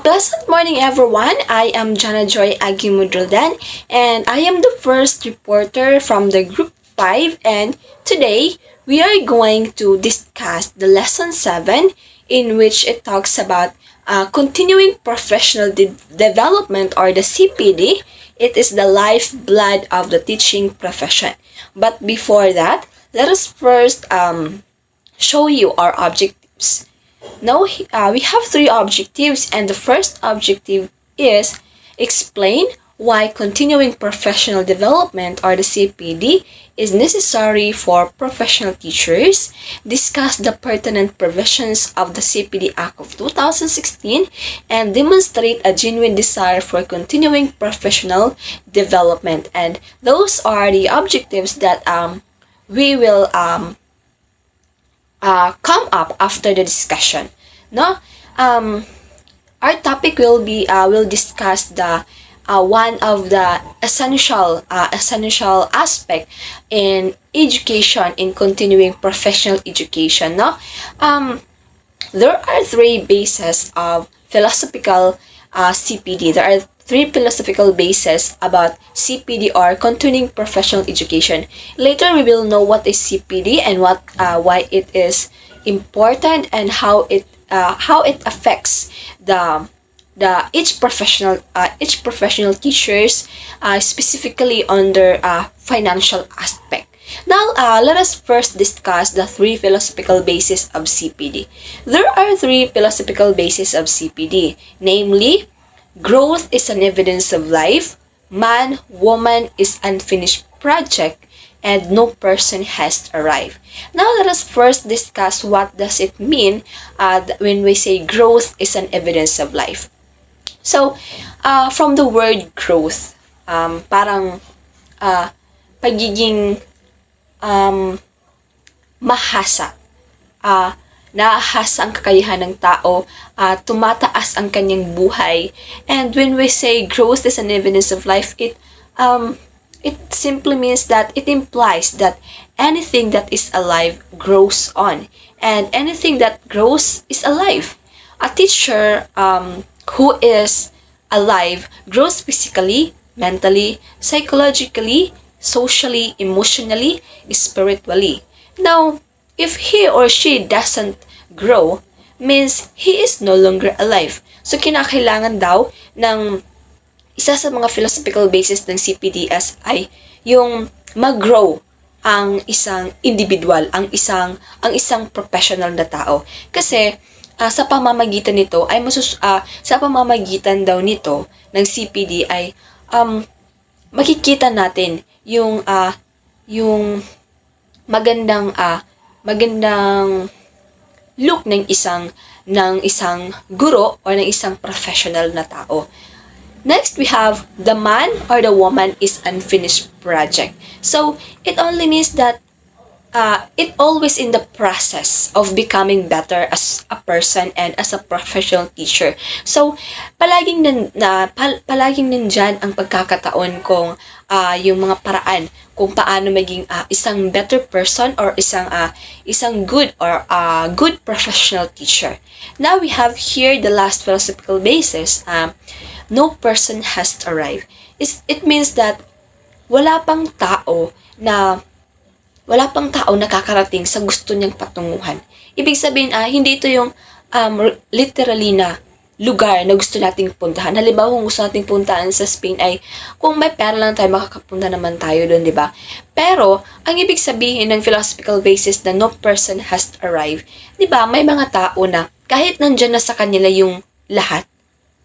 Pleasant morning, everyone. I am Jana Joy Agimudroldan, and I am the first reporter from the Group 5. And today, we are going to discuss the Lesson 7, in which it talks about continuing professional development, or the CPD. It is the lifeblood of the teaching profession. But before that, let us first show you our objectives. Now, we have three objectives, and the first objective is explain why continuing professional development, or the CPD, is necessary for professional teachers, discuss the pertinent provisions of the CPD Act of 2016, and demonstrate a genuine desire for continuing professional development. And those are the objectives that we will come up after the discussion. No, our topic will discuss the one of the essential aspect in education, in continuing professional education. No, there are three bases of philosophical CPD. There are three philosophical bases about CPD, or continuing professional education. Later, we will know what is CPD and why it is important, and how it affects the each professional teachers, specifically under financial aspect. Now, let us first discuss the three philosophical bases of CPD. There are three philosophical bases of CPD, namely, growth is an evidence of life, man, woman is unfinished project, and no person has arrived. Now, let us first discuss what does it mean when we say growth is an evidence of life. So, from the word growth, parang pagiging mahasa, naahasa ang kakayahan ng tao, tumataas ang kanyang buhay. And when we say growth is an evidence of life, it simply means that it implies that anything that is alive grows on, and anything that grows is alive. A teacher who is alive grows physically, mentally, psychologically, socially, emotionally, spiritually. Now, if he or she doesn't grow, means he is no longer alive. So, kinakailangan daw ng isa sa mga philosophical basis ng CPDS ay yung mag-grow ang isang individual, ang isang professional na tao. Kasi sa pamamagitan nito ay sa pamamagitan daw nito ng CPD ay makikita natin yung magandang look ng isang guro or ng isang professional na tao. Next, we have the man or the woman is unfinished project. So, it only means that it always in the process of becoming better as a person and as a professional teacher. So, palaging nandyan ang pagkakataon kung yung mga paraan kung paano maging isang better person, or isang good or good professional teacher. Now, we have here the last philosophical basis. No person has arrived. It means that wala pang tao na nakakarating sa gusto niyang patunguhan. Ibig sabihin, hindi ito yung literally na lugar na gusto nating puntahan. Halimbawa, kung gusto nating puntahan sa Spain ay, kung may pera lang tayo, makakapunta naman tayo doon, di ba? Pero, ang ibig sabihin ng philosophical basis na no person has arrived, di ba, may mga tao na kahit nandyan na sa kanila yung lahat,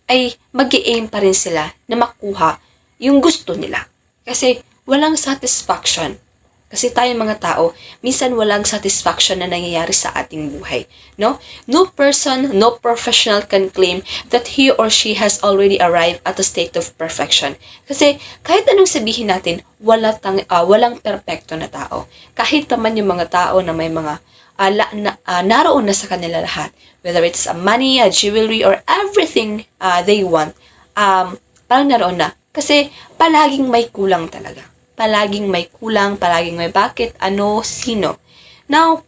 ay mag-i-aim pa rin sila na makuha yung gusto nila. Kasi walang satisfaction. Kasi tayong mga tao, minsan walang satisfaction na nangyayari sa ating buhay. No person, no professional can claim that he or she has already arrived at a state of perfection. Kasi kahit anong sabihin natin, walang perpekto na tao. Kahit naman yung mga tao na may mga naroon na sa kanila lahat, whether it's a money, a jewelry, or everything they want, parang naroon na. Kasi palaging may kulang talaga. Palaging may kulang, palaging may bakit, ano, sino. Now,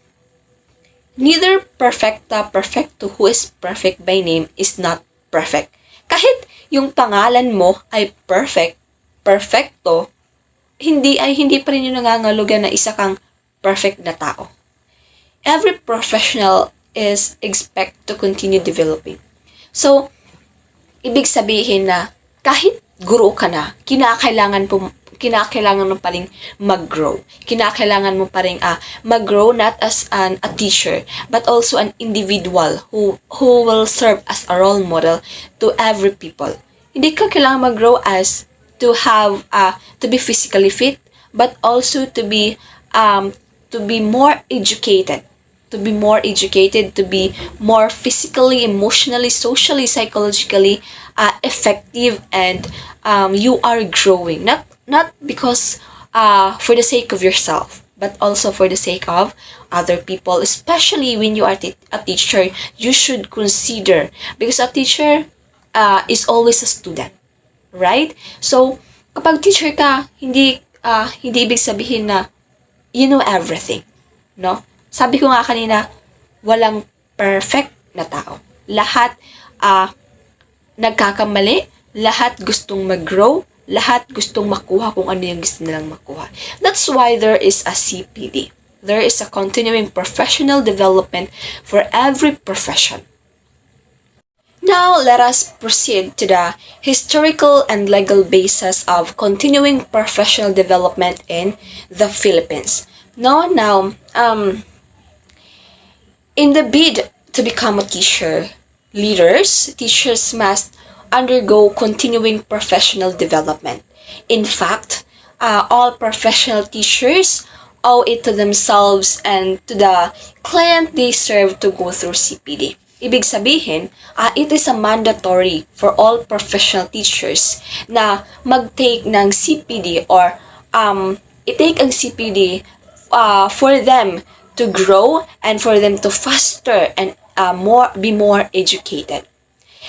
neither perfecto who is perfect by name is not perfect. Kahit yung pangalan mo ay perfecto, hindi pa rin yung nangangahulugan na isa kang perfect na tao. Every professional is expect to continue developing. So, ibig sabihin na kahit guro ka na, kinakailangan mo pa rin mag-grow. Kinakailangan mo pa rin mag-grow not as a teacher, but also an individual who will serve as a role model to every people. Hindi ka kailangan mag-grow as to have to be physically fit, but also to be more educated. To be more physically, emotionally, socially, psychologically effective, and you are growing. Not because for the sake of yourself, but also for the sake of other people. Especially when you are a teacher, you should consider, because a teacher is always a student, right? So kapag teacher ka, hindi ibig sabihin na you know everything, no? Sabi ko nga kanina, walang perfect na tao. Lahat nagkakamali, lahat gustong mag-grow, lahat gustong makuha kung ano yung gusto nilang makuha. That's why there is a CPD. There is a continuing professional development for every profession. Now, let us proceed to the historical and legal basis of continuing professional development in the Philippines. Now, in the bid to become a teacher, teachers must undergo continuing professional development. In fact, all professional teachers owe it to themselves and to the client they serve to go through CPD. Ibig sabihin, it is a mandatory for all professional teachers na mag-take ng CPD or i-take ang CPD for them to grow and for them to foster and be more educated.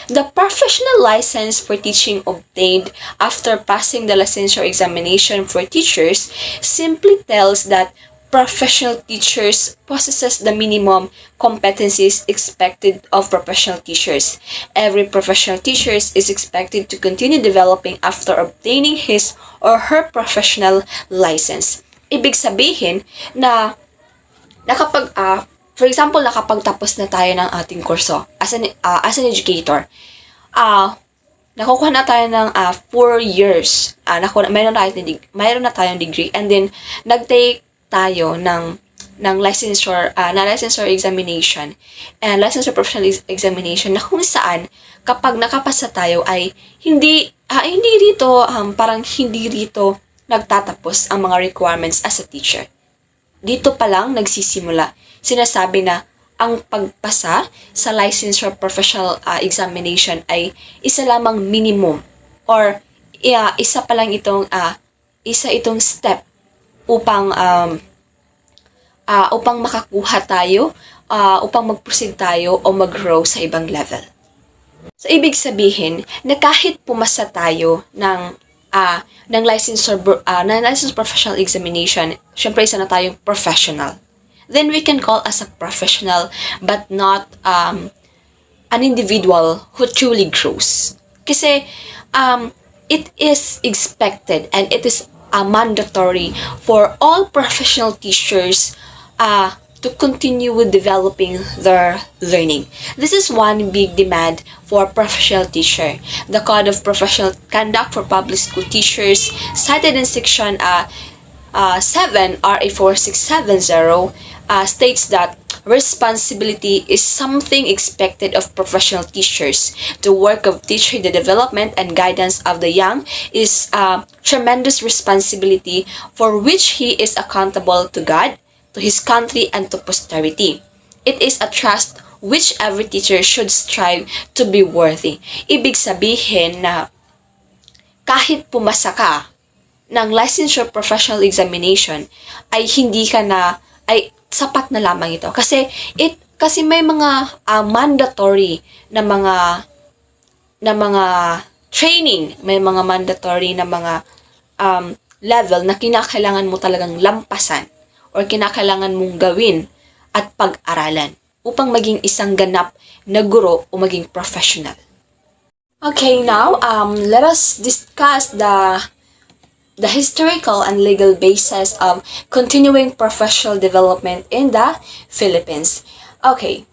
The professional license for teaching obtained after passing the licensure examination for teachers simply tells that professional teachers possesses the minimum competencies expected of professional teachers. Every professional teacher is expected to continue developing after obtaining his or her professional license. Ibig sabihin na for example, nakapagtapos na tayo ng ating kurso as an educator, nakukuha na tayo ng 4 years, mayroon na tayong degree, and then nag-take tayo ng licensure examination and licensure professional examination, na kung saan kapag nakapasa tayo ay hindi rito nagtatapos ang mga requirements as a teacher. Dito pa lang nagsisimula. Sinasabi na ang pagpasa sa licensure professional examination ay isa lamang minimum, or isa itong step upang makakuha tayo, upang mag-proceed tayo o mag-grow sa ibang level. So ibig sabihin na kahit pumasa tayo ng licensure professional examination, syempre isa na tayong professional. Then we can call as a professional, but not an individual who truly grows. Kasi it is expected and it is mandatory for all professional teachers to continue with developing their learning. This is one big demand for professional teacher. The Code of Professional Conduct for Public School Teachers, cited in Section 7 RA 4670, states that responsibility is something expected of professional teachers. The work of teaching, the development and guidance of the young is a tremendous responsibility for which he is accountable to God, to his country, and to posterity. It is a trust which every teacher should strive to be worthy. Ibig sabihin na kahit pumasa ka ng licensure professional examination ay sapat na lamang ito. Kasi may mga mandatory na mga training, may mga mandatory na mga level na kinakailangan mo talagang lampasan or kinakailangan mong gawin at pag-aralan upang maging isang ganap na guro o maging professional. Okay, now let us discuss the historical and legal basis of continuing professional development in the Philippines. Okay,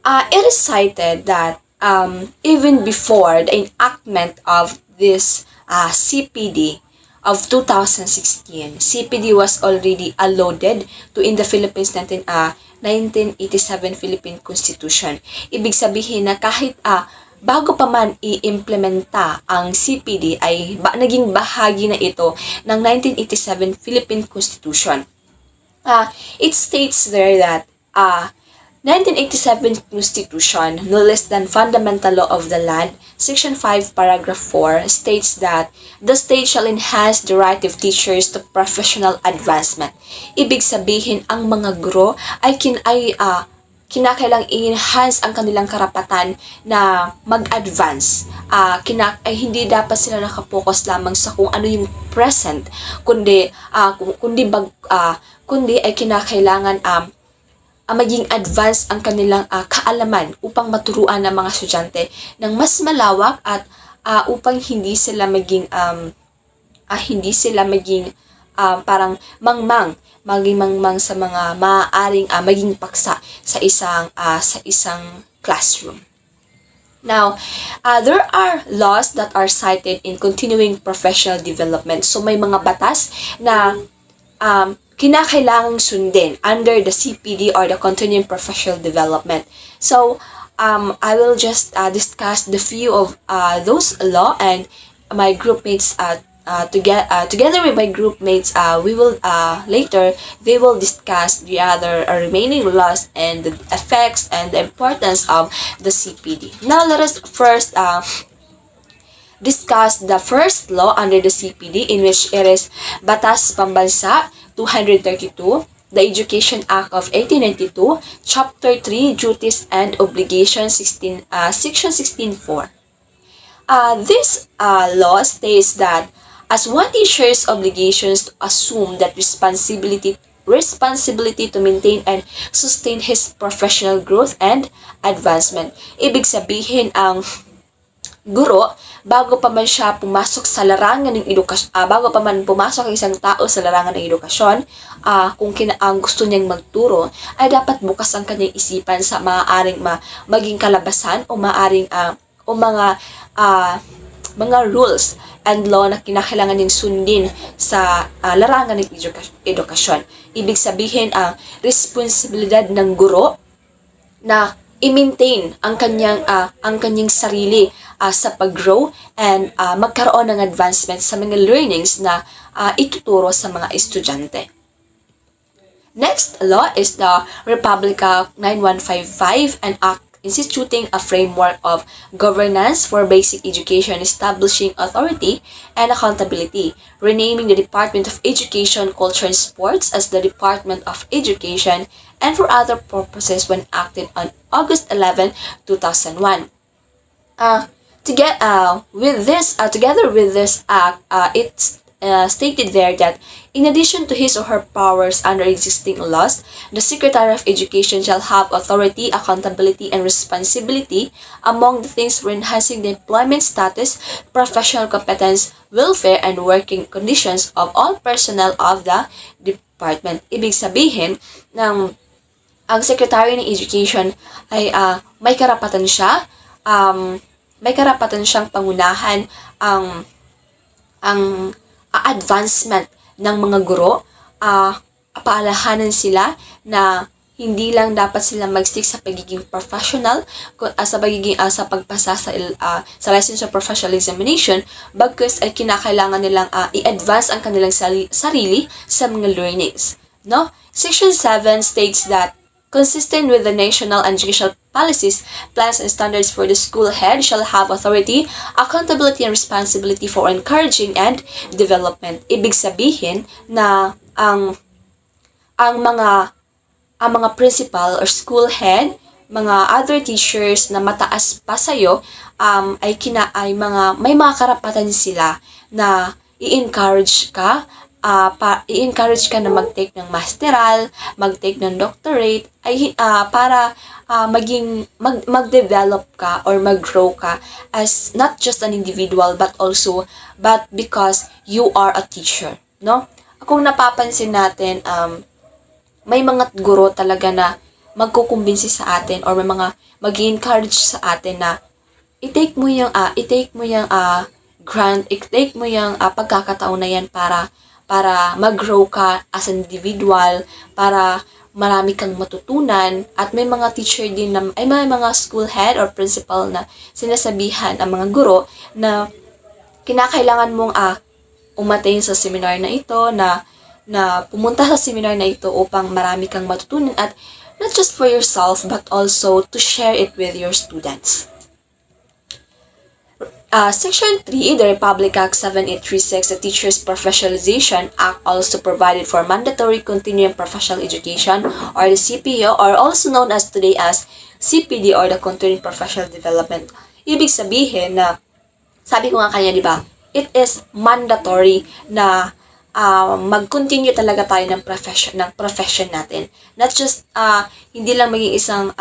it is cited that even before the enactment of this CPD of 2016, CPD was already allotted to in the Philippines 1987 Philippine Constitution. Ibig sabihin na kahit bago pa man i-implementa ang CPD ay naging bahagi na ito ng 1987 Philippine Constitution. It states there that 1987 Constitution, no less than Fundamental Law of the Land, Section 5, Paragraph 4, states that the state shall enhance the right of teachers to professional advancement. Ibig sabihin, ang mga guro ay kinakailang i-enhance ang kanilang karapatan na mag-advance. Ay hindi dapat sila nakapokus lamang sa kung ano yung present, kundi ay kinakailangan maging advanced ang kanilang kaalaman upang maturuan ng mga estudyante ng mas malawak at upang hindi sila maging parang maging mangmang sa mga maaaring maging paksa sa isang classroom. Now, there are laws that are cited in continuing professional development. So may mga batas na kinakailangang sundin under the CPD or the Continuing Professional Development. So, I will just discuss the few of those law, and my groupmates together with my groupmates we will later they will discuss the other remaining laws and the effects and the importance of the CPD. Now, let us first discuss the first law under the CPD, in which it is Batas Pambansa 232, the Education Act of 1892, Chapter 3, Duties and Obligations, Section 16.4. This law states that as one teacher's obligations to assume that responsibility to maintain and sustain his professional growth and advancement. Ibig sabihin, ang guro, bago pa man siya pumasok sa larangan ng edukasyon, bago pa man pumasok ang isang tao sa larangan ng edukasyon, kung ang gusto niyang magturo, ay dapat bukas ang kanyang isipan sa maaaring maging kalabasan o maaaring mga rules and law na kinakailangan niyang sundin sa larangan ng edukasyon. Ibig sabihin, ang responsibilidad ng guro na i-maintain ang kanyang sarili sa pag-grow and magkaroon ng advancement sa mga learnings na ituturo sa mga estudyante. Next law is the Republica 9155, an act instituting a framework of governance for basic education, establishing authority and accountability, renaming the Department of Education, Culture and Sports as the Department of Education, and for other purposes when acted on August 11, 2001. Together with this act, it's stated there that in addition to his or her powers under existing laws, the Secretary of Education shall have authority, accountability, and responsibility among the things for enhancing the employment status, professional competence, welfare, and working conditions of all personnel of the department. Ibig sabihin, ang Secretary ng Education ay may karapatan siyang pangunahan ang advancement ng mga guro, paalahanan sila na hindi lang dapat sila mag-stick sa pagiging professional, sa pagpasa sa license of professional examination, bagkus ay kinakailangan nilang i-advance ang kanilang sarili sa mga learnings. No? Section 7 states that consistent with the national and educational policies, plans, and standards for the school head shall have authority, accountability, and responsibility for encouraging and development. Ibig sabihin na ang mga principal or school head, mga other teachers na mataas pa sa'yo, may mga karapatan sila na i-encourage ka i-encourage ka na mag-take ng masteral, mag-take ng doctorate, ay para mag-develop ka or mag-grow ka as not just an individual but because you are a teacher, no? Kung napapansin natin, may mga guro talaga na magkukumbinsi sa atin or may mga mag-encourage sa atin na i-take mo yung grant, i-take mo yung pagkakataon na yan para mag-grow ka as an individual, para marami kang matutunan. At may mga teacher din na, may mga school head or principal na sinasabihan ang mga guro na kinakailangan mong umattend sa seminar na ito, na pumunta sa seminar na ito upang marami kang matutunan at not just for yourself but also to share it with your students. Section 3, the Republic Act 7836, the Teachers Professionalization Act, also provided for mandatory continuing professional education, or the CPD, or also known as today as CPD, or the Continuing Professional Development. Ibig sabihin na, sabi ko nga kanya, di ba, it is mandatory na mag-continue talaga tayo ng profession natin. Not just, hindi lang maging isang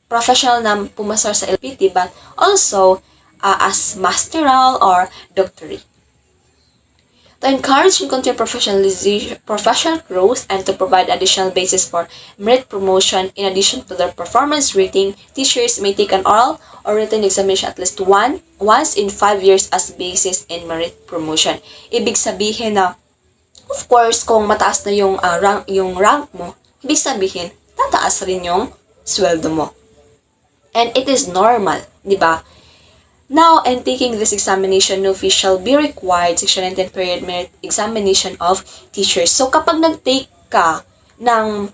professional na pumasar sa LPT, but also as masteral or doctorate. To encourage and continue professional growth and to provide additional basis for merit promotion in addition to their performance rating, teachers may take an oral or written examination at least once in 5 years as basis in merit promotion. Ibig sabihin na, of course, kung mataas na yung rank mo, ibig sabihin, tataas rin yung sweldo mo. And it is normal, di ba? Now, in taking this examination, no fee shall be required. Section 19 period merit examination of teachers. So, kapag nag-take ka ng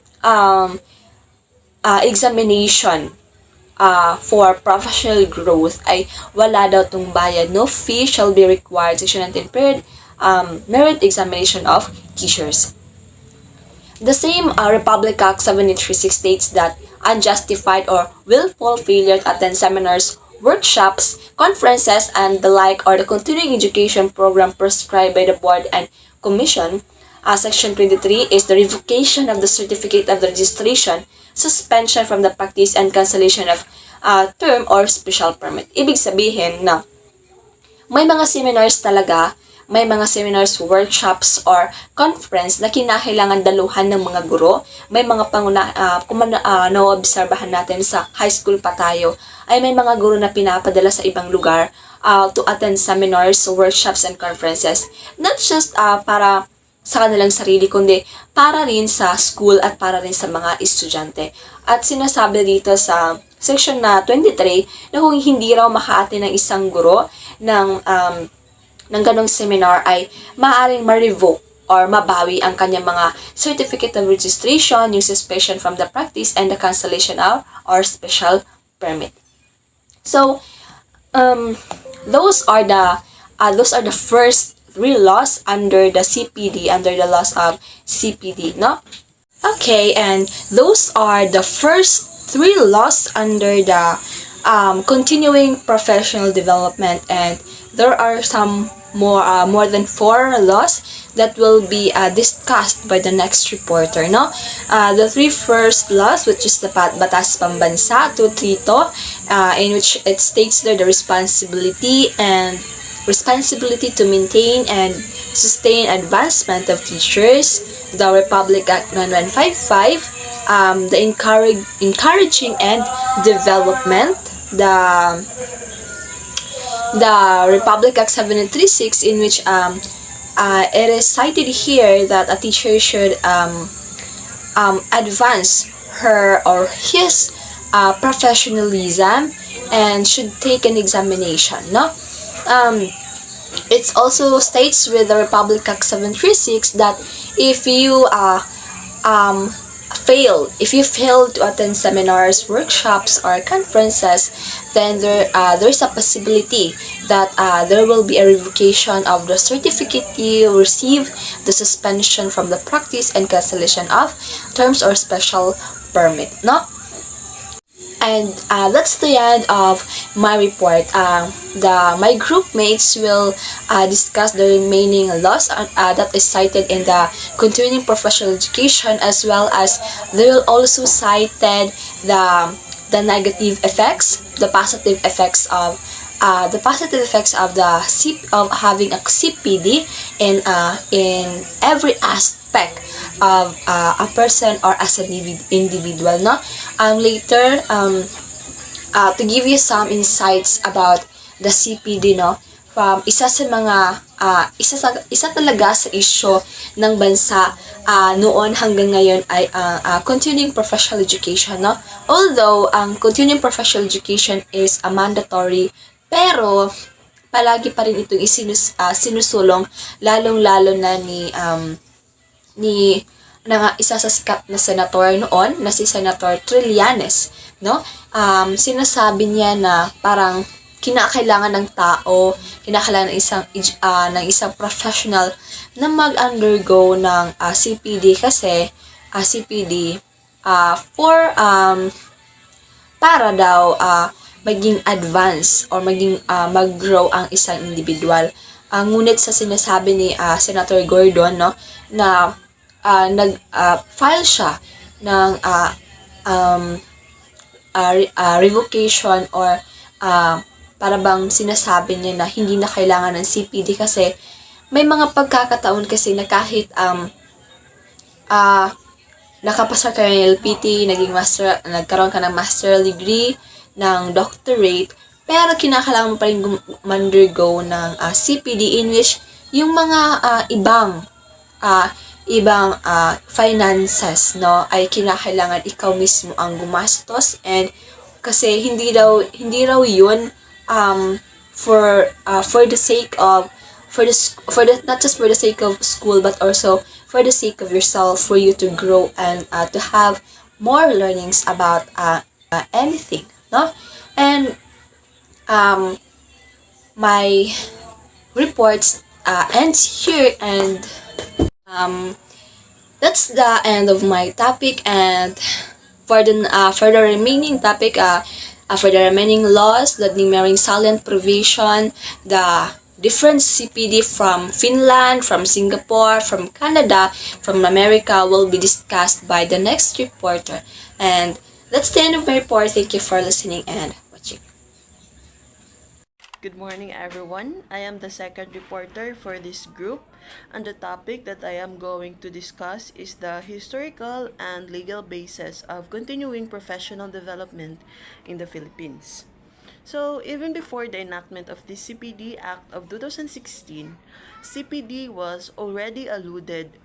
examination for professional growth, ay wala daw itong bayad. No fee shall be required. Section 19 period merit examination of teachers. The same Republic Act 7836 states that unjustified or willful failure to attend seminars, workshops, conferences, and the like, or the continuing education program prescribed by the board and commission. Section 23 is the revocation of the certificate of the registration, suspension from the practice, and cancellation of term or special permit. Ibig sabihin na may mga seminars talaga, may mga seminars, workshops, or conference na kinakailangan daluhan ng mga guro. May mga kung naobserbahan natin sa high school pa tayo, ay may mga guro na pinapadala sa ibang lugar to attend seminars, workshops, and conferences. Not just para sa kanilang sarili, kundi para rin sa school at para rin sa mga estudyante. At sinasabi dito sa section na 23 na kung hindi raw maka-attend ng isang guro ng ganong seminar ay maaaring ma-revoke or mabawi ang kanyang mga certificate of registration, yung suspension from the practice, and the cancellation of or special permit. So, those are the first 3 laws under the CPD, under the laws of CPD, no? Okay, and those are the first 3 laws under the continuing professional development, and there are some more than 4 laws that will be discussed by the next reporter, no? The 3 first laws, which is the Batas Pambansa 232, in which it states there the responsibility to maintain and sustain advancement of teachers. The Republic Act 9155, the encouraging and development. The Republic Act 736, in which it is cited here that a teacher should advance her or his professionalism and should take an examination, no? It also states with the Republic Act 736 that if you fail to attend seminars, workshops, or conferences, then there's a possibility that there will be a revocation of the certificate you receive, the suspension from the practice, and cancellation of terms or special permit, no? And that's the end of my report. My group mates will discuss the remaining laws that is cited in the continuing professional education, as well as they will also cited the negative effects, the positive effects of of having a CPD in every aspect of a person or as an individual, no. Later, to give you some insights about the CPD, no, from isa talaga sa issue ng bansa noon hanggang ngayon ay continuing professional education, no. Although ang continuing professional education is a mandatory, pero palagi pa rin itong sinusulong, lalong-lalo na ni isa sa sikat na senator noon na si Senator Trillanes, no. Sinasabi niya na parang kinakailangan ng tao, kinakailangan ng isang professional na mag-undergo ng CPD, kasi CPD for para daw maging advance or maging mag-grow ang isang individual. Ngunit sa sinasabi ni Senator Gordon, no, na nag-file siya ng revocation, or para bang sinasabi niya na hindi na kailangan ng CPD, kasi may mga pagkakataon kasi na kahit nakapasa ka ng LPT, nagkaroon ka ng master degree, ng doctorate, pero kinakailangan mo pa rin undergo ng CPD, in which yung mga ibang finances, no, ay kinakailangan ikaw mismo ang gumastos, and kasi hindi raw yun for the sake of not just for the sake of school, but also for the sake of yourself, for you to grow and to have more learnings about anything, no. And my reports ends here, and that's the end of my topic. And for the remaining topic, for the remaining laws, the numerous silent provision, the different CPD from Finland, from Singapore, from Canada, from America will be discussed by the next reporter. And that's the end of my report. Thank you for listening and watching. Good morning, everyone. I am the second reporter for this group, and the topic that I am going to discuss is the historical and legal basis of continuing professional development in the Philippines. So, even before the enactment of the CPD Act of 2016, CPD was already alluded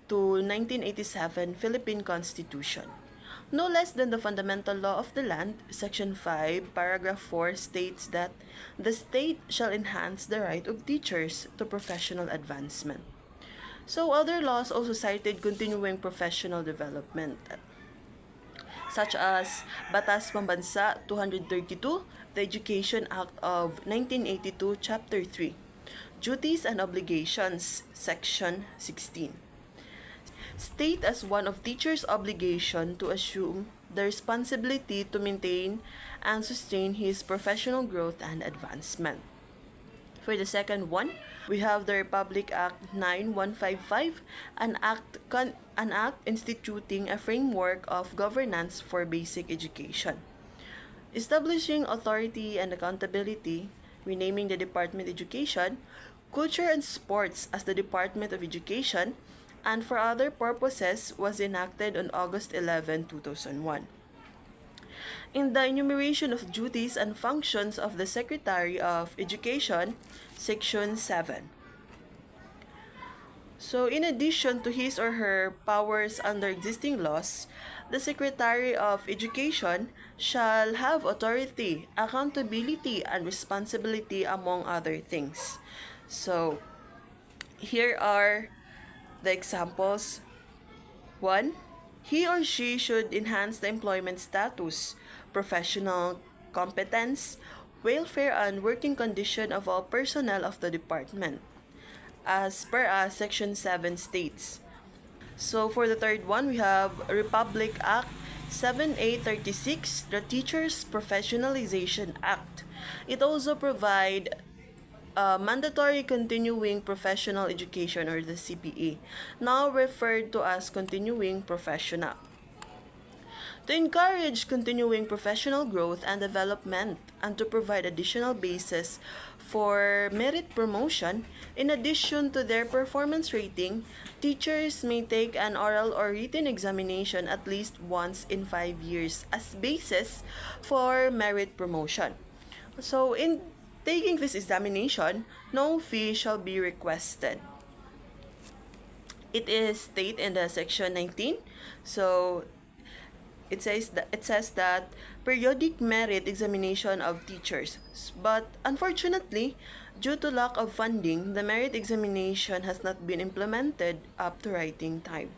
to 1987 Philippine Constitution. No less than the Fundamental Law of the Land, Section 5, Paragraph 4 states that the state shall enhance the right of teachers to professional advancement. So other laws also cited continuing professional development, such as Batas Pambansa 232, the Education Act of 1982, Chapter 3, Duties and Obligations, Section 16. State as one of teachers' obligation to assume the responsibility to maintain and sustain his professional growth and advancement. For the second one, we have the Republic Act 9155, an act instituting a framework of governance for basic education, establishing authority and accountability, renaming the Department of Education, Culture and Sports as the Department of Education, and for other purposes was enacted on August 11, 2001. In the enumeration of duties and functions of the Secretary of Education, Section 7. So, in addition to his or her powers under existing laws, the Secretary of Education shall have authority, accountability, and responsibility, among other things. So, here are the examples. 1. He or she should enhance the employment status, professional competence, welfare, and working condition of all personnel of the department, as per Section 7 states. So for the third one, we have Republic Act 7A36, the Teachers Professionalization Act. It also provides mandatory continuing professional education, or the CPE, now referred to as continuing professional, to encourage continuing professional growth and development and to provide additional basis for merit promotion. In addition to their performance rating, teachers may take an oral or written examination at least once in 5 years as basis for merit promotion. So in taking this examination, no fee shall be requested. It is stated in the section 19. So it says that periodic merit examination of teachers. But unfortunately, due to lack of funding, the merit examination has not been implemented up to writing time.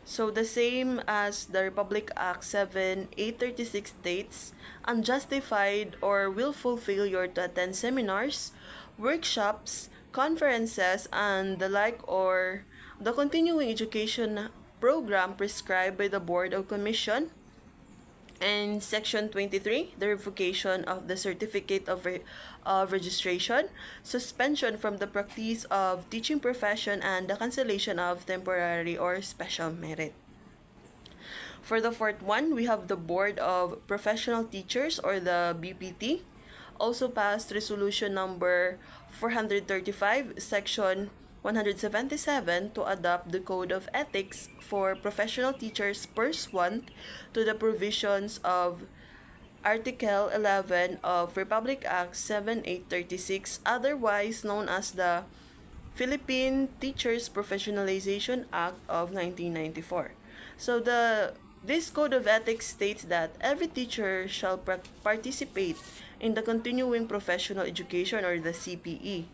So the same as the Republic Act 7/836 states, unjustified or willful failure to attend seminars, workshops, conferences, and the like, or the continuing education program prescribed by the Board of Commission. And Section 23, the revocation of the certificate of registration, suspension from the practice of teaching profession, and the cancellation of temporary or special merit. For the fourth one, we have the Board of Professional Teachers, or the BPT, also passed resolution number 435, section 177, to adopt the Code of Ethics for professional teachers pursuant to the provisions of Article 11 of Republic Act 7/836, otherwise known as the Philippine Teachers Professionalization Act of 1994. So this Code of Ethics states that every teacher shall participate in the continuing professional education, or the CPE.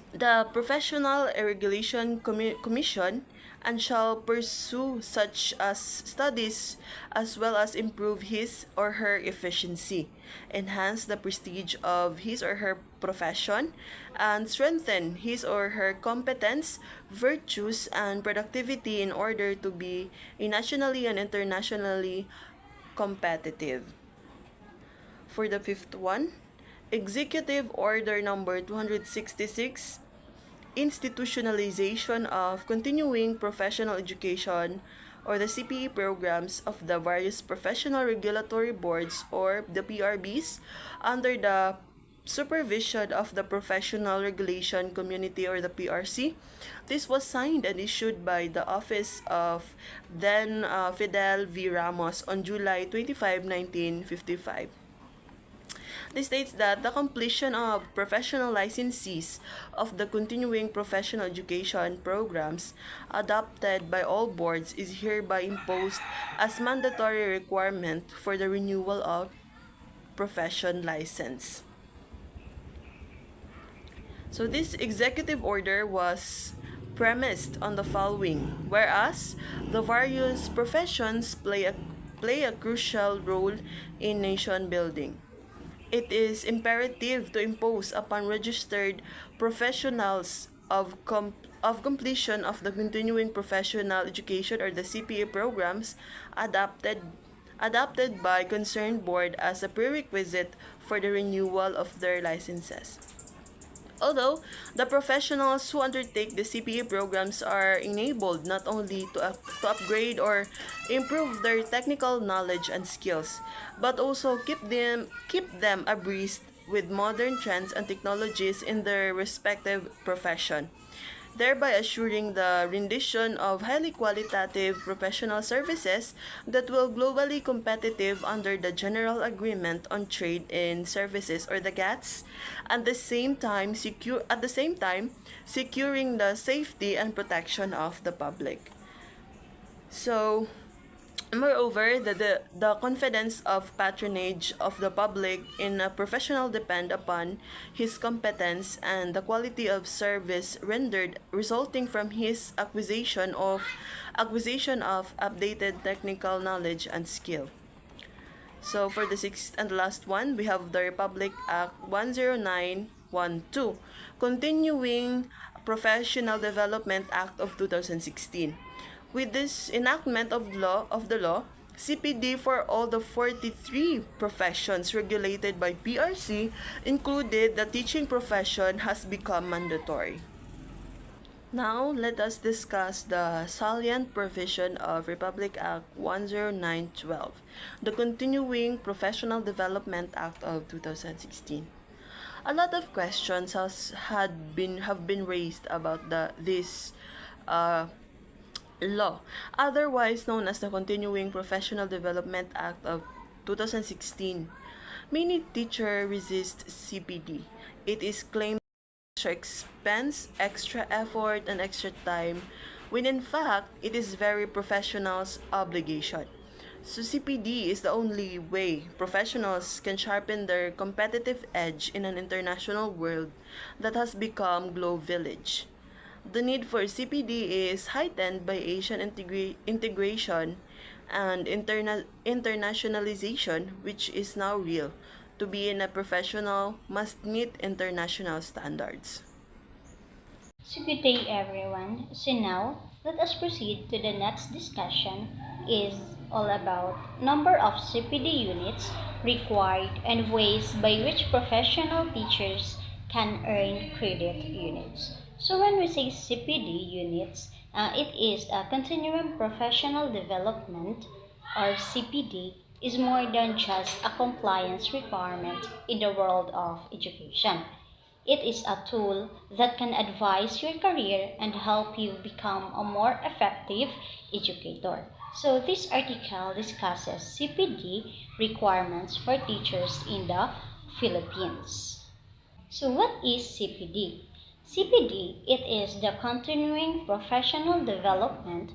The Professional Regulation Commission and shall pursue such as studies as well as improve his or her efficiency, enhance the prestige of his or her profession, and strengthen his or her competence, virtues, and productivity in order to be nationally and internationally competitive. For the fifth one, Executive Order number 266, institutionalization of continuing professional education, or the CPE programs of the various professional regulatory boards, or the PRBs, under the supervision of the Professional Regulation Community, or the PRC. This was signed and issued by the office of then Fidel V. Ramos on July 25, 1955. This states that the completion of professional licensees of the continuing professional education programs adopted by all boards is hereby imposed as mandatory requirement for the renewal of profession license. So this executive order was premised on the following: whereas the various professions play a crucial role in nation building, it is imperative to impose upon registered professionals of completion of the continuing professional education, or the CPA programs adopted by concerned board as a prerequisite for the renewal of their licenses. Although the professionals who undertake the CPA programs are enabled not only to upgrade or improve their technical knowledge and skills, but also keep them abreast with modern trends and technologies in their respective profession, thereby assuring the rendition of highly qualitative professional services that will globally competitive under the General Agreement on Trade in Services, or the GATS, at the same time securing the safety and protection of the public. So, moreover, the confidence of patronage of the public in a professional depend upon his competence and the quality of service rendered resulting from his acquisition of updated technical knowledge and skill. So for the sixth and last one, we have the Republic Act 10912, Continuing Professional Development Act of 2016. With this enactment of the law, CPD for all the 43 professions regulated by PRC, included the teaching profession, has become mandatory. Now, let us discuss the salient provision of Republic Act 10912, the Continuing Professional Development Act of 2016. A lot of questions have been raised about this uh, law, otherwise known as the Continuing Professional Development Act of 2016. Many teachers resist CPD. It is claimed extra expense, extra effort, and extra time, when in fact, it is very professional's obligation. So CPD is the only way professionals can sharpen their competitive edge in an international world that has become Globe Village. The need for CPD is heightened by Asian integration and internationalization, which is now real. To be in a professional must meet international standards. So good day everyone. So now let us proceed to the next discussion is all about number of CPD units required and ways by which professional teachers can earn credit units. So when we say CPD units, it is a continuing professional development or CPD is more than just a compliance requirement in the world of education. It is a tool that can advise your career and help you become a more effective educator. So this article discusses CPD requirements for teachers in the Philippines. So what is CPD? CPD, it is the continuing professional development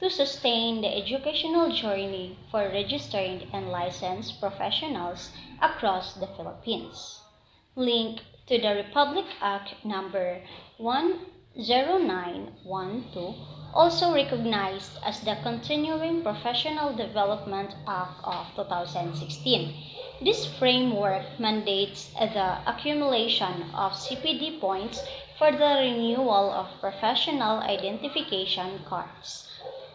to sustain the educational journey for registered and licensed professionals across the Philippines. Link to the Republic Act number 10912, also recognized as the Continuing Professional Development Act of 2016. This framework mandates the accumulation of CPD points for the renewal of professional identification cards.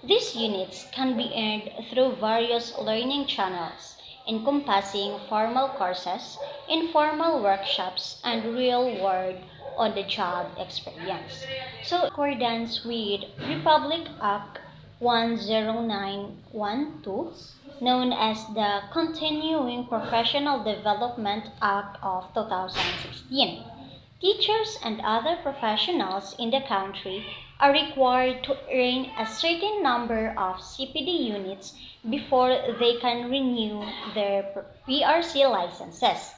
These units can be earned through various learning channels, encompassing formal courses, informal workshops, and real-world on-the-job experience. So, in accordance with Republic Act 10912, known as the Continuing Professional Development Act of 2016, teachers and other professionals in the country are required to earn a certain number of CPD units before they can renew their PRC licenses.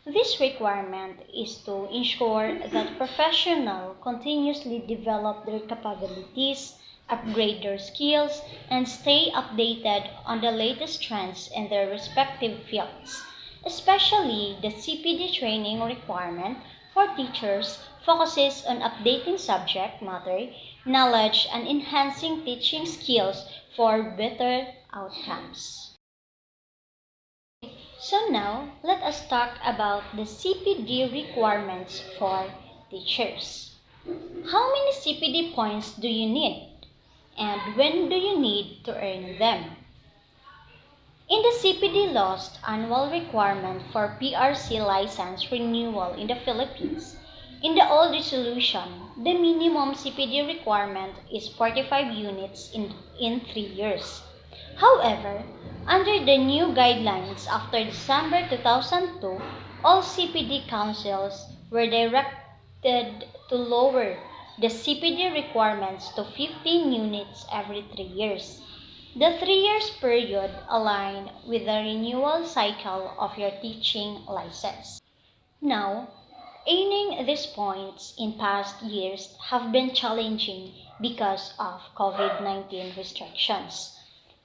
This requirement is to ensure that professionals continuously develop their capabilities, upgrade their skills, and stay updated on the latest trends in their respective fields. Especially the CPD training requirement for teachers focuses on updating subject matter, knowledge, and enhancing teaching skills for better outcomes. So now, let us talk about the CPD requirements for teachers. How many CPD points do you need? And when do you need to earn them? In the CPD law's annual requirement for PRC license renewal in the Philippines, in the old resolution, the minimum CPD requirement is 45 units in 3 years. However, under the new guidelines after December 2002, all CPD councils were directed to lower the CPD requirements to 15 units every 3 years. The 3 years period align with the renewal cycle of your teaching license. Now, earning these points in past years have been challenging because of COVID-19 restrictions.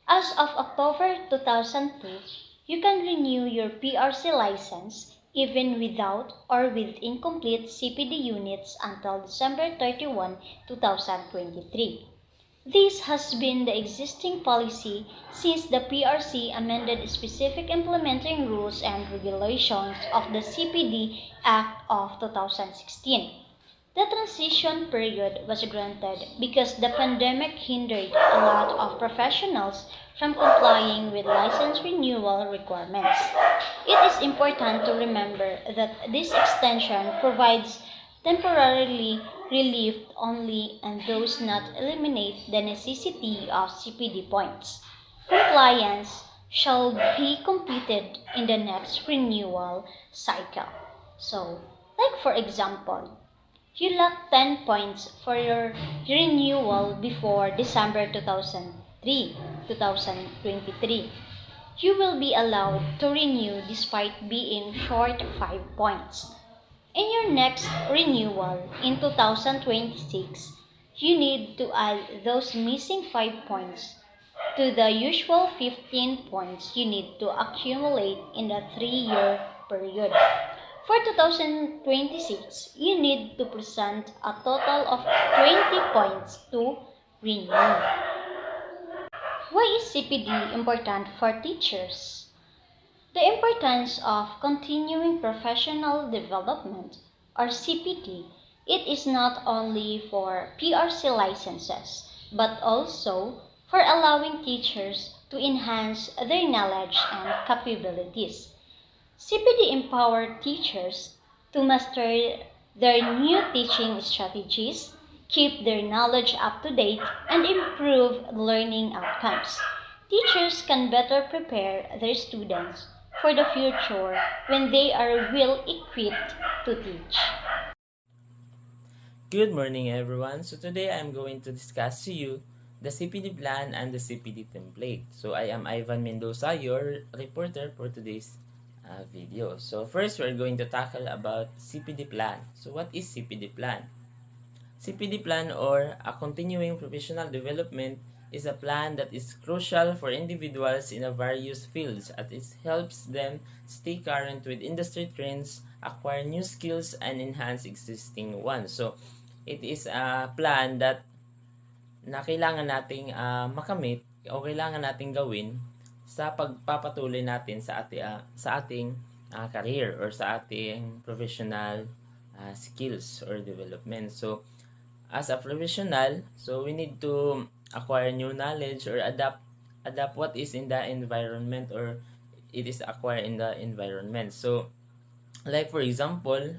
As of October 2002, you can renew your PRC license even without or with incomplete CPD units until December 31, 2023. This has been the existing policy since the PRC amended specific implementing rules and regulations of the CPD Act of 2016. The transition period was granted because the pandemic hindered a lot of professionals from complying with license renewal requirements. It is important to remember that this extension provides temporarily relief only and does not eliminate the necessity of CPD points. Compliance shall be completed in the next renewal cycle. So, like for example, you lack 10 points for your renewal before December 2023. You will be allowed to renew despite being short 5 points. In your next renewal in 2026, you need to add those missing 5 points to the usual 15 points you need to accumulate in the 3-year period. For 2026, you need to present a total of 20 points to renew. Why is CPD important for teachers? The importance of continuing professional development, or CPD, it is not only for PRC licenses, but also for allowing teachers to enhance their knowledge and capabilities. CPD empower teachers to master their new teaching strategies, keep their knowledge up to date, and improve learning outcomes. Teachers can better prepare their students for the future when they are well equipped to teach. Good morning, everyone. So today I'm going to discuss to you the CPD plan and the CPD template. So I am Ivan Mendoza, your reporter for today's video. So first, we're going to tackle about CPD plan. So what is CPD plan? CPD plan, or a continuing professional development, is a plan that is crucial for individuals in a various fields as it helps them stay current with industry trends, acquire new skills, and enhance existing ones. So it is a plan that na kailangan nating makamit o kailangan nating gawin sa pagpapatuloy natin sa ating career or sa ating professional skills or development. So as a professional, so we need to acquire new knowledge or adapt what is in the environment, or it is acquired in the environment. So like for example,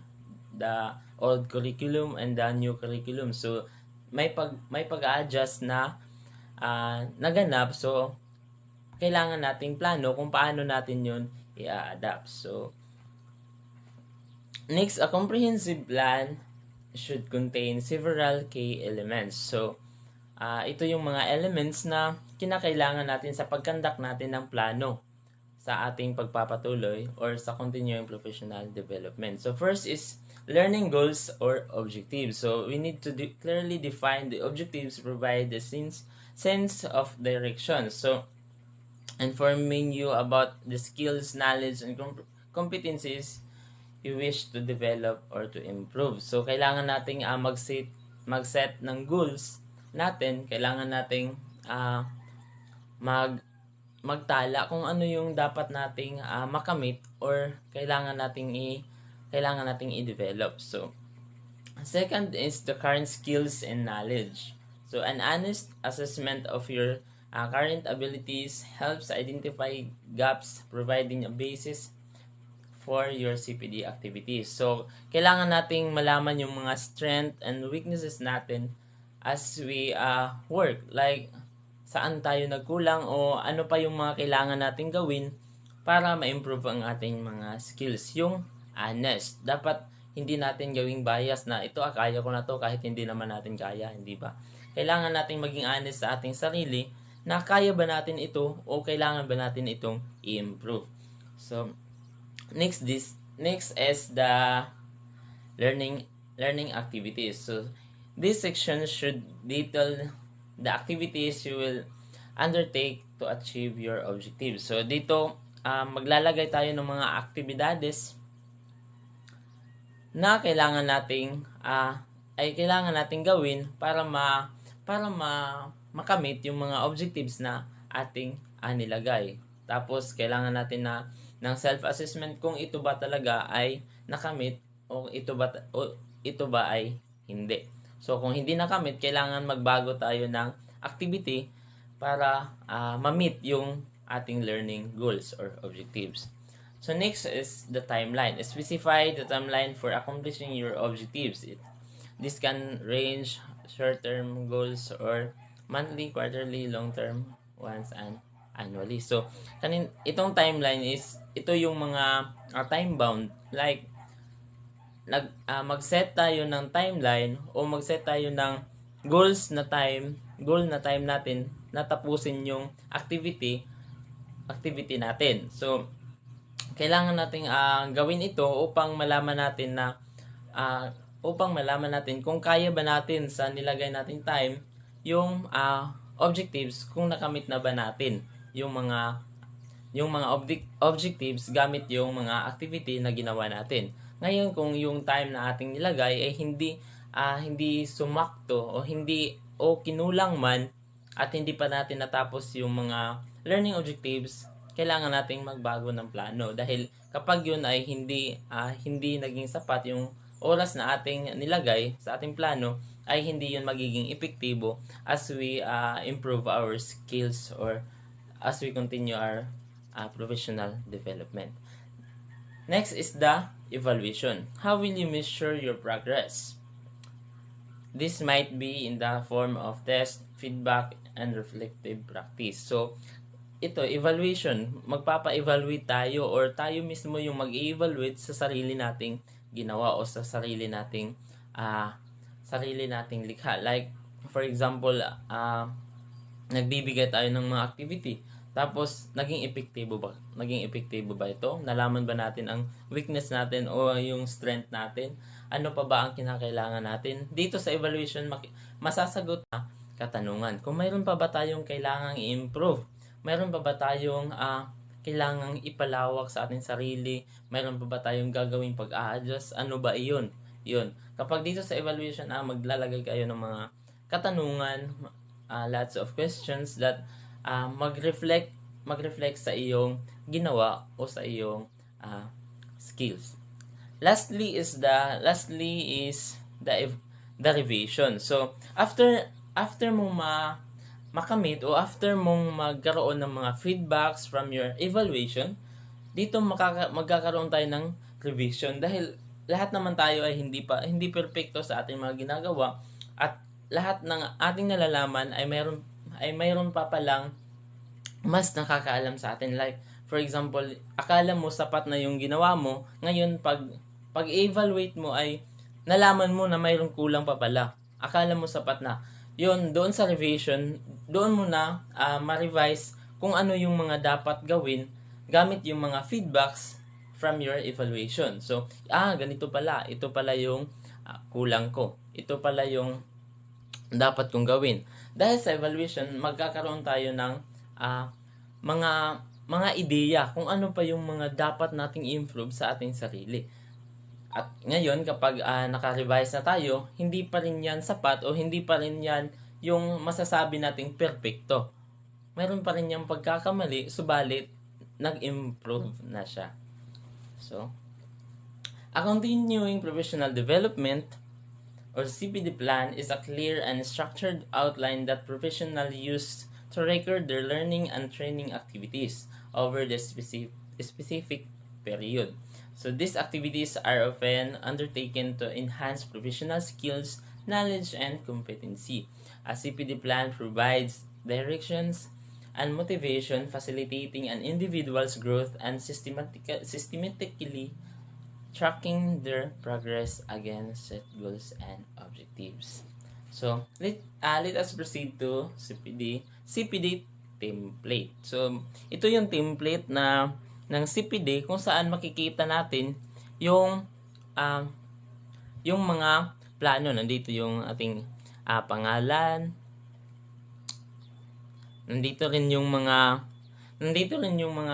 the old curriculum and the new curriculum. So may pag-adjust na naganap. So kailangan nating plano kung paano natin 'yon i-adapt. So next, a comprehensive plan should contain several key elements. So ito yung mga elements na kinakailangan natin sa pagkandak natin ng plano sa ating pagpapatuloy or sa continuing professional development. So first is learning goals or objectives. So we need to clearly define the objectives to provide the sense of direction. So informing you about the skills, knowledge, and competencies you wish to develop or to improve. So kailangan nating mag-set ng goals natin. Kailangan nating magtala kung ano yung dapat nating makamit or kailangan nating i-develop. So second is the current skills and knowledge. So an honest assessment of your current abilities helps identify gaps, providing a basis for your CPD activities. So kailangan nating malaman yung mga strength and weaknesses natin as we work. Like saan tayo nagkulang o ano pa yung mga kailangan nating gawin para ma-improve ang ating mga skills. Yung honest. Dapat hindi natin gawing bias na ito kaya ko na to kahit hindi naman natin kaya, hindi ba? Kailangan nating maging honest sa ating sarili na kaya ba natin ito o kailangan ba natin itong i-improve. So next is the learning activities. So this section should detail the activities you will undertake to achieve your objectives. So dito maglalagay tayo ng mga aktibidades na kailangan nating gawin para makamit yung mga objectives na ating nilagay. Tapos kailangan natin ng self-assessment kung ito ba talaga ay nakamit o ito ba ay hindi. So kung hindi nakamit, kailangan magbago tayo ng activity para ma-meet yung ating learning goals or objectives. So next is the timeline. Specify the timeline for accomplishing your objectives. This can range short-term goals or monthly, quarterly, long-term ones, and annually. So itong timeline is ito yung mga time bound, like mag-set tayo ng timeline o mag-set tayo ng goal na time natin na tapusin yung activity natin. So kailangan nating gawin ito upang malaman natin kung kaya ba natin sa nilagay nating time yung objectives, kung nakamit na ba natin yung mga objectives gamit yung mga activity na ginawa natin. Ngayon, kung yung time na ating nilagay ay hindi sumakto o kinulang man at hindi pa natin natapos yung mga learning objectives, kailangan nating magbago ng plano dahil kapag yun ay hindi naging sapat yung oras na ating nilagay sa ating plano, ay hindi yun magiging epektibo as we improve our skills or as we continue our professional development. Next is the evaluation. How will you measure your progress? This might be in the form of test, feedback, and reflective practice. So, ito, evaluation. Magpapa-evaluate tayo or tayo mismo yung mag-evaluate sa sarili nating ginawa o sa sarili nating likha. Like, for example, nagbibigay tayo ng mga activity. Tapos, naging epektibo ba? Ito? Nalaman ba natin ang weakness natin o yung strength natin? Ano pa ba ang kinakailangan natin? Dito sa evaluation, masasagot na katanungan. Kung mayroon pa ba tayong kailangang i-improve? Mayroon pa ba tayong kailangang ipalawak sa ating sarili? Mayroon pa ba tayong gagawing pag-a-adjust? Ano ba iyon? Yun. Kapag dito sa evaluation, maglalagay kayo ng mga katanungan, lots of questions that mag-reflect sa iyong ginawa o sa iyong skills. Lastly is the revision. So after mong makamit o after mong magkaroon ng mga feedbacks from your evaluation, dito magkakaroon tayo ng revision dahil lahat naman tayo ay hindi perpekto sa ating mga ginagawa at lahat ng ating nalalaman ay mayroon pa palang mas nakakaalam sa atin. Like, for example, akala mo sapat na yung ginawa mo, ngayon pag-evaluate mo ay nalaman mo na mayroong kulang pa pala. Akala mo sapat na. Yun, doon sa revision, doon mo na ma-revise kung ano yung mga dapat gawin gamit yung mga feedbacks from your evaluation. So, ganito pala. Ito pala yung kulang ko. Ito pala yung dapat kong gawin. Dahil sa evaluation, magkakaroon tayo ng mga ideya kung ano pa yung mga dapat nating improve sa ating sarili. At ngayon, kapag naka-revise na tayo, hindi pa rin yan sapat o hindi pa rin yan yung masasabi nating perfecto. Mayroon pa rin yung pagkakamali, subalit nag-improve na siya. So, a continuing professional development or CPD plan is a clear and structured outline that professionals use to record their learning and training activities over the specific period. So these activities are often undertaken to enhance professional skills, knowledge, and competency. A CPD plan provides directions and motivation, facilitating an individual's growth and systematically tracking their progress against set goals and objectives. So, let us proceed to CPD template. So, ito yung template ng CPD kung saan makikita natin yung mga plano. Nandito yung ating pangalan. Nandito rin yung mga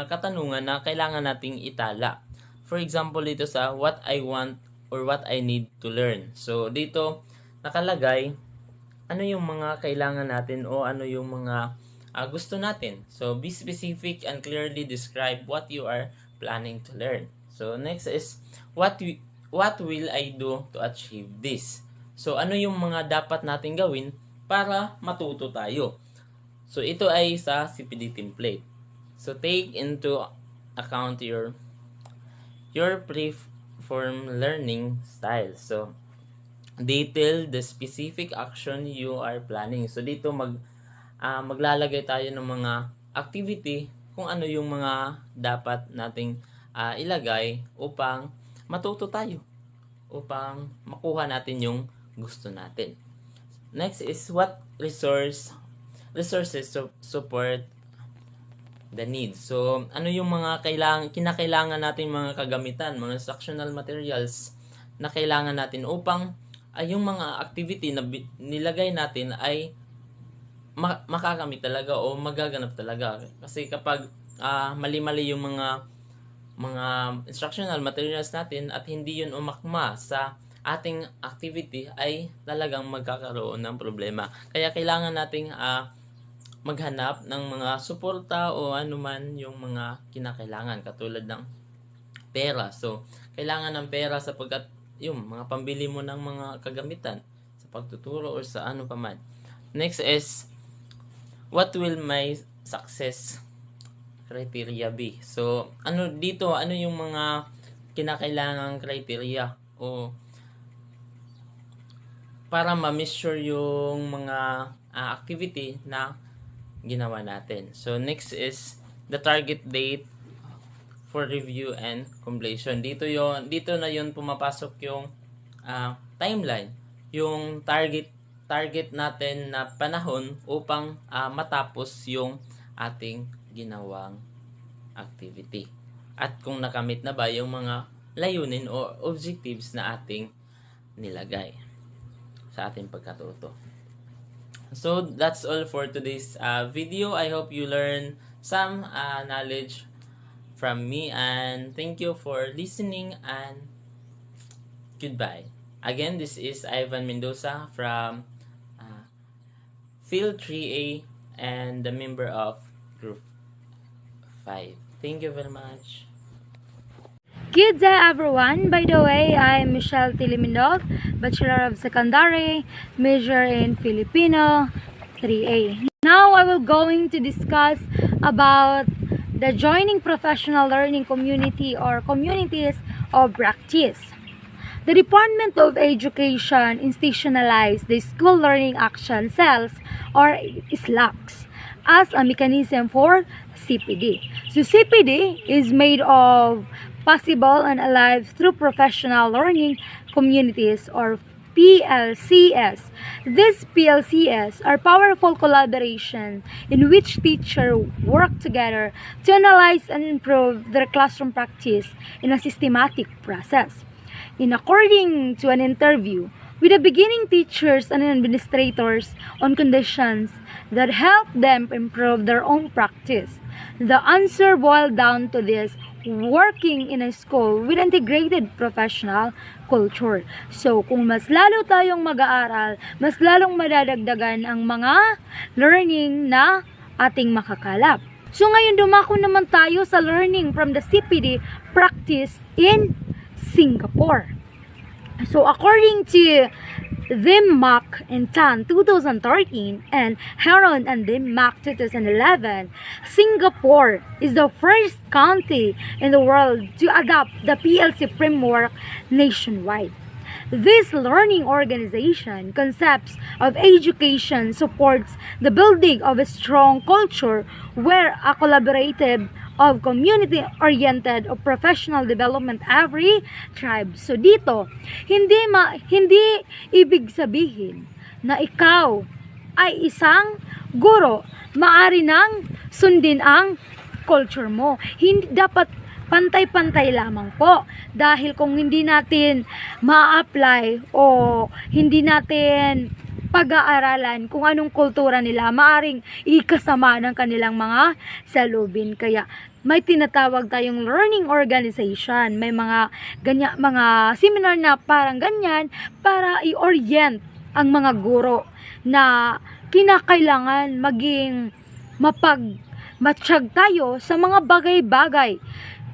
katanungan na kailangan nating itala. For example, dito sa what I want or what I need to learn. So, dito nakalagay ano yung mga kailangan natin o ano yung mga gusto natin. So, be specific and clearly describe what you are planning to learn. So, next is what will I do to achieve this? So, ano yung mga dapat natin gawin para matuto tayo? So, ito ay sa CPD template. So, take into account your preformed learning style. So, detail the specific action you are planning. So, dito maglalagay tayo ng mga activity kung ano yung mga dapat nating ilagay upang matuto tayo, upang makuha natin yung gusto natin. Next is what resources support the needs. So, ano yung mga kinakailangan natin mga kagamitan, mga instructional materials na kailangan natin upang yung mga activity na nilagay natin ay makakamit talaga o magaganap talaga. Kasi kapag mali-mali yung mga instructional materials natin at hindi yun umakma sa ating activity, ay talagang magkakaroon ng problema. Kaya kailangan nating maghanap ng mga suporta o anuman yung mga kinakailangan, katulad ng pera. So, kailangan ng pera sapagkat yung mga pambili mo ng mga kagamitan sa pagtuturo or sa ano pa man. Next is, what will my success criteria be? So, ano yung mga kinakailangang criteria o para ma-measure yung mga activity na ginawa natin. So, next is the target date for review and completion. Dito na yun pumapasok yung timeline, yung target natin na panahon upang matapos yung ating ginawang activity. At kung nakamit na ba yung mga layunin o objectives na ating nilagay sa ating pagkatuto. So, that's all for today's video. I hope you learn some knowledge from me, and thank you for listening, and goodbye. Again, this is Ivan Mendoza from Field 3A and the member of Group 5. Thank you very much. Good day everyone. By the way, I'm Michelle Tilimindog, Bachelor of Secondary, major in Filipino 3A. Now I will going to discuss about the joining professional learning community or communities of practice. The Department of Education institutionalized the School Learning Action Cells or SLACs as a mechanism for CPD. So CPD is made of possible and alive through professional learning communities or PLCS. These PLCS are powerful collaboration in which teachers work together to analyze and improve their classroom practice in a systematic process. According to an interview with the beginning teachers and administrators on conditions that help them improve their own practice, the answer boiled down to this: working in a school with integrated professional culture. So, kung mas lalo tayong mag-aaral, mas lalong madadagdagan ang mga learning na ating makakalap. So, ngayon dumako naman tayo sa learning from the CPD practice in Singapore. So, according to Mac and Tan 2013 and Heron and Mac 2011, Singapore is the first country in the world to adopt the PLC framework nationwide. This learning organization concepts of education supports the building of a strong culture where a collaborative of community-oriented of professional development every tribe. So dito, hindi ibig sabihin na ikaw ay isang guro, maari nang sundin ang culture mo. Hindi dapat pantay-pantay lamang po. Dahil kung hindi natin ma-apply o hindi natin pag-aaralan kung anong kultura nila, maaring ikasama ng kanilang mga salubin. Kaya may tinatawag tayong learning organization. May mga seminar na parang ganyan para i-orient ang mga guro na kinakailangan maging matiyag tayo sa mga bagay-bagay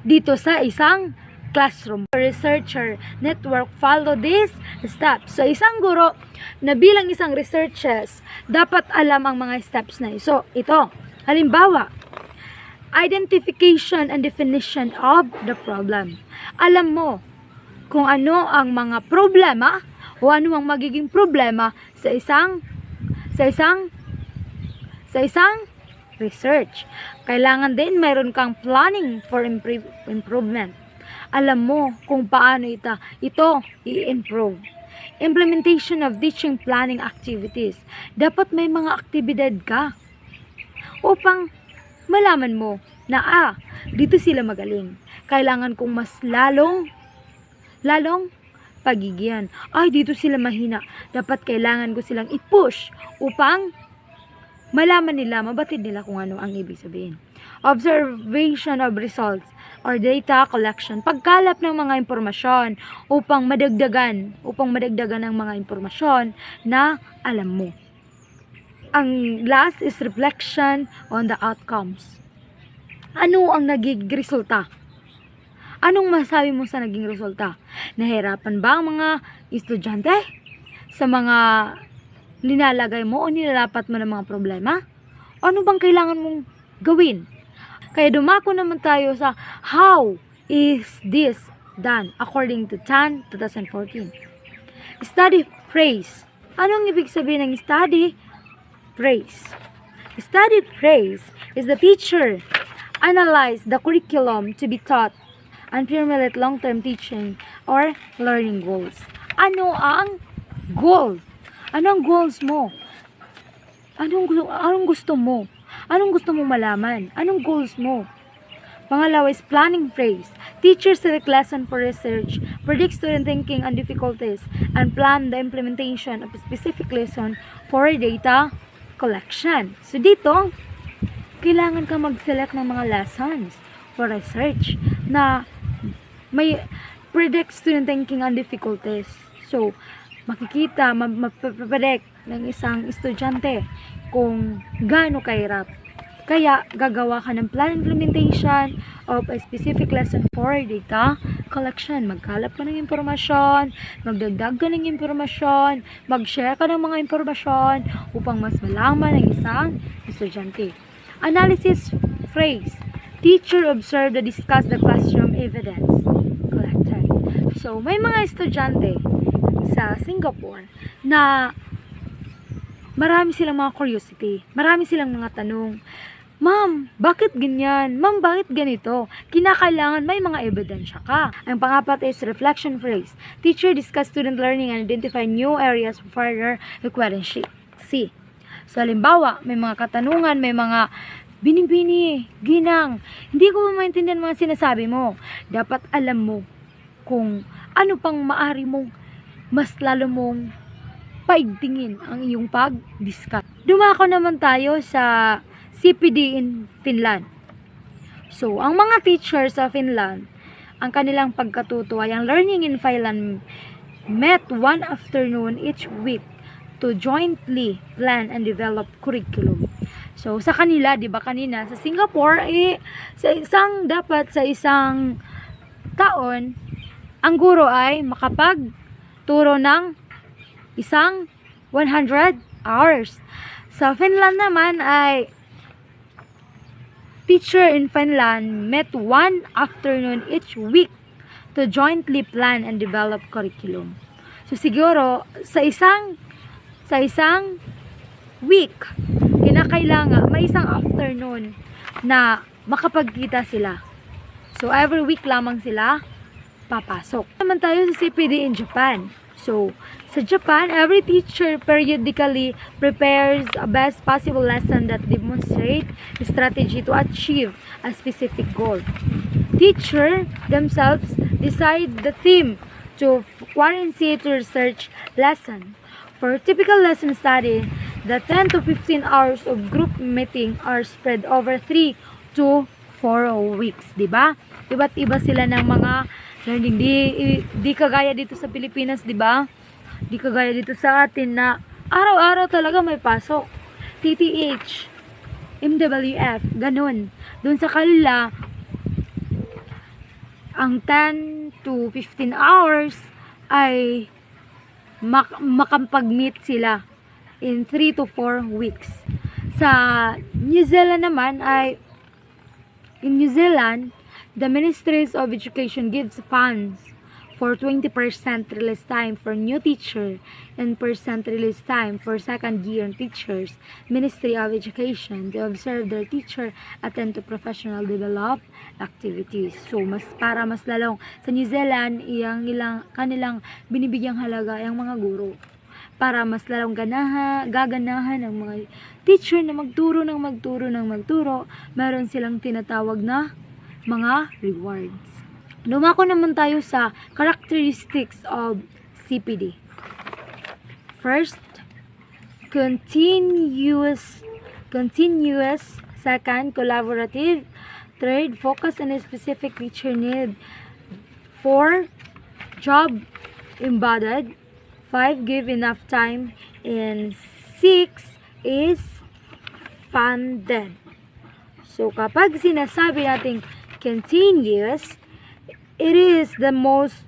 dito sa isang classroom. Researcher network follow these steps. So, isang guro na bilang isang researchers, dapat alam ang mga steps na ito. So, ito, halimbawa, identification and definition of the problem. Alam mo kung ano ang mga problema o ano ang magiging problema sa isang research. Kailangan din mayroon kang planning for improvement. Alam mo kung paano ito i-improve. Implementation of teaching planning activities. Dapat may mga aktibidad ka upang malaman mo na dito sila magaling. Kailangan kong mas lalong pagigyan. Dito sila mahina. Dapat kailangan ko silang i-push upang malaman nila, mabatid nila kung ano ang ibig sabihin. Observation of results or data collection. Pagkalap ng mga impormasyon upang madagdagan ng mga impormasyon na alam mo. Ang last is reflection on the outcomes. Ano ang naging resulta? Anong masabi mo sa naging resulta? Nahirapan ba ang mga estudyante sa mga linalagay mo o nilalapat mo ng mga problema? Ano bang kailangan mong gawin? Kaya dumako naman tayo sa how is this done according to 2014. Study praise. Anong ibig sabihin ng study praise? Study praise is the teacher analyze the curriculum to be taught and formulate long-term teaching or learning goals. Ano ang goal? Anong goals mo? Anong gusto mo? Anong gusto mong malaman? Anong goals mo? Pangalawa is planning phase. Teachers select lesson for research, predict student thinking and difficulties, and plan the implementation of a specific lesson for data collection. So dito, kailangan ka mag-select ng mga lessons for research na may predict student thinking and difficulties. So, makikita, mapapredict ng isang estudyante kung gaano kahirap. Kaya, gagawa ka ng plan implementation of a specific lesson for data collection. Magkalap ka ng impormasyon, magdagdag ka ng impormasyon, mag-share ka ng mga impormasyon upang mas malaman ng isang estudyante. Analysis phrase. Teacher observe and discuss the classroom evidence collected. So, may mga estudyante sa Singapore na marami silang mga curiosity, marami silang mga tanong. Ma'am, bakit ganyan? Ma'am, bakit ganito? Kinakailangan may mga ebidensya ka. Ang pangapat is reflection phrase. Teacher discuss student learning and identify new areas for further inquiry. So, halimbawa, may mga katanungan, may mga binibini, ginang, hindi ko maintindihan mga sinasabi mo. Dapat alam mo kung ano pang maari mong mas lalo mong paigtingin ang iyong pag-discuss. Dumako naman tayo sa CPD in Finland. So, ang mga teachers sa Finland, ang kanilang pagkatuto ay ang learning in Finland met one afternoon each week to jointly plan and develop curriculum. So, sa kanila, di ba kanina, sa Singapore, sa isang taon, ang guro ay makapagturo ng isang 100 hours. Sa Finland naman ay teacher in Finland met one afternoon each week to jointly plan and develop curriculum. So siguro sa isang week kinakailangan may isang afternoon na makapagkita sila. So every week lamang sila papasok. Naman tayo sa CPD in Japan. So, sa Japan, every teacher periodically prepares a best possible lesson that demonstrate a strategy to achieve a specific goal. Teacher themselves decide the theme to quarantine to research lesson. For typical lesson study, the 10 to 15 hours of group meeting are spread over 3 to 4 weeks, diba? Iba't iba sila ng mga learning. Di kagaya dito sa Pilipinas, di ba? Di kagaya dito sa atin na araw-araw talaga may pasok. TTH, MWF, ganun. Doon sa kanila, ang 10 to 15 hours ay makapag-meet sila in 3 to 4 weeks. Sa New Zealand naman ay, in New Zealand, the Ministry of Education gives funds for 20% release time for new teacher and percent release time for second year teachers. Ministry of Education to observe their teacher attend to professional develop activities. So mas lalong sa New Zealand kanilang binibigyang halaga ang mga guro para mas lalong gaganahan ng mga teacher na magturo. Meron silang tinatawag na mga rewards. Lumako naman tayo sa characteristics of CPD. First, continuous. Second, collaborative. Third, focus on a specific teacher need. 4, job embodied. 5, give enough time. And 6 is funded. So, kapag sinasabi natin continuous, it is the most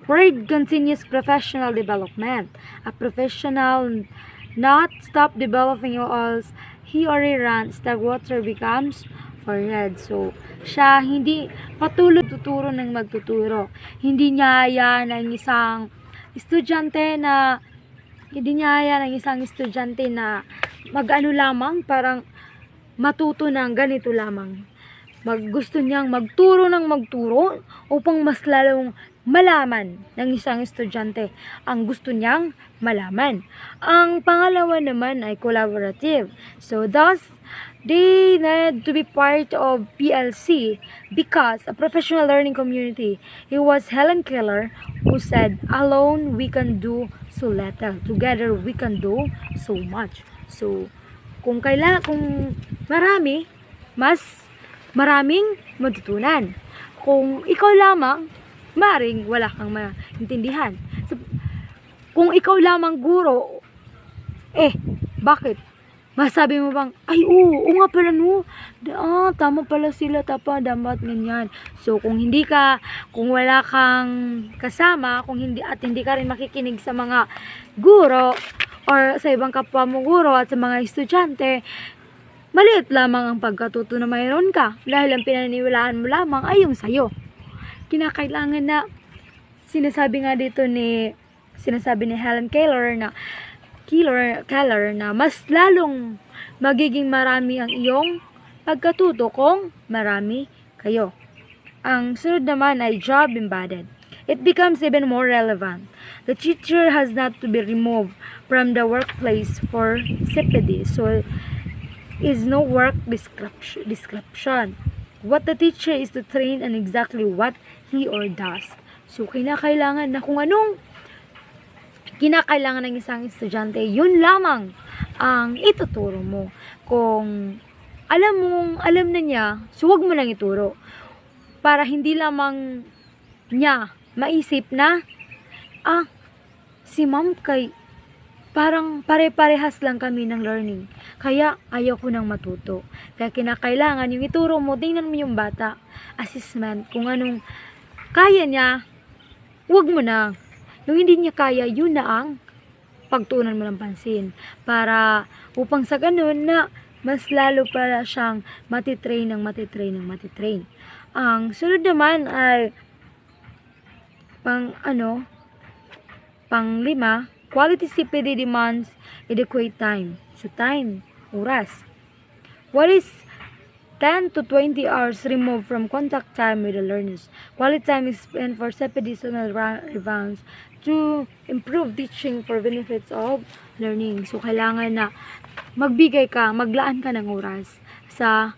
word continuous professional development. A professional not stop developing as he or he runs, the water becomes for red. So, siya hindi patuloy tuturo ng magtuturo. Hindi niya yan ang isang estudyante na mag-ano lamang, parang matuto ng ganito lamang. Gusto niyang magturo upang mas lalong malaman ng isang estudyante ang gusto niyang malaman. Ang pangalawa naman ay collaborative. So thus, they need to be part of PLC because a professional learning community. It was Helen Keller who said, "Alone we can do so little. Together we can do so much." So, kung marami, mas maraming matutunan. Kung ikaw lamang, maring wala kang maintindihan. So, kung ikaw lamang guro, bakit? Masabi mo bang, ay oo nga pala no, tama pala sila, dapat ganyan. So, kung wala kang kasama, hindi ka rin makikinig sa mga guro, or sa ibang kapwa mo guro at sa mga estudyante, maliit lamang ang pagkatuto na mayroon ka dahil ang pinaniniwalaan mo lamang ay yung sayo. Kinakailangan na sinasabi ni Helen Keller na mas lalong magiging marami ang iyong pagkatuto kung marami kayo. Ang sunod naman ay job embedded. It becomes even more relevant. The teacher has not to be removed from the workplace for CPD. So, is no work description. What the teacher is to train on exactly what he or does. So, kinakailangan na kung anong kinakailangan ng isang estudyante, yun lamang ang ituturo mo. Kung alam na niya, so huwag mo nang ituro. Para hindi lamang niya maisip na, si ma'am parang pare-parehas lang kami ng learning. Kaya ayaw ko nang matuto. Kaya kinakailangan yung ituro mo, tingnan mo yung bata. Assessment, kung anong kaya niya, huwag mo na. Yung hindi niya kaya, yun na ang pagtuunan mo ng pansin. Para upang sa ganun na mas lalo para siyang matitrain. Ang sunod naman ay pang-5, quality CPD demands adequate time. So time, oras. What is 10 to 20 hours removed from contact time with the learners? Quality time is spent for CPD rebounds to improve teaching for benefits of learning. So kailangan na maglaan ka ng oras sa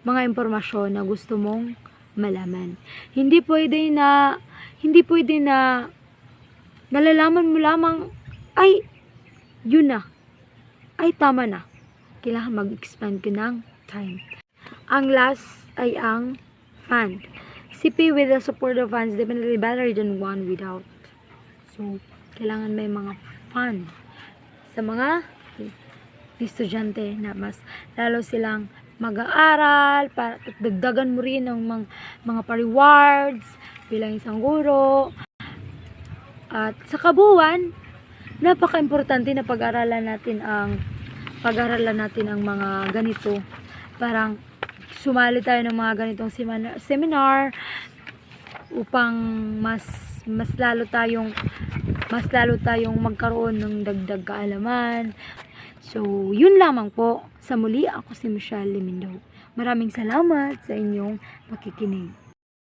mga impormasyon na gusto mong malaman. Hindi pwede na nalalaman mo lamang yun na. Tama na. Kailangan mag-expand ka ng time. Ang last ay ang fund. CP with the support of funds definitely better than one without. So, kailangan may mga fund sa mga estudyante na mas lalo silang mag-aaral, para dagdagan mo rin ng mga pa-rewards, bilang isang guro. At sa kabuuan, napaka-importante na pag-aralan natin ang mga ganito. Parang sumali tayo ng mga ganitong seminar upang mas lalo tayong magkaroon ng dagdag kaalaman. So, yun lamang po. Sa muli, ako si Michelle Limindaw. Maraming salamat sa inyong pakikinig.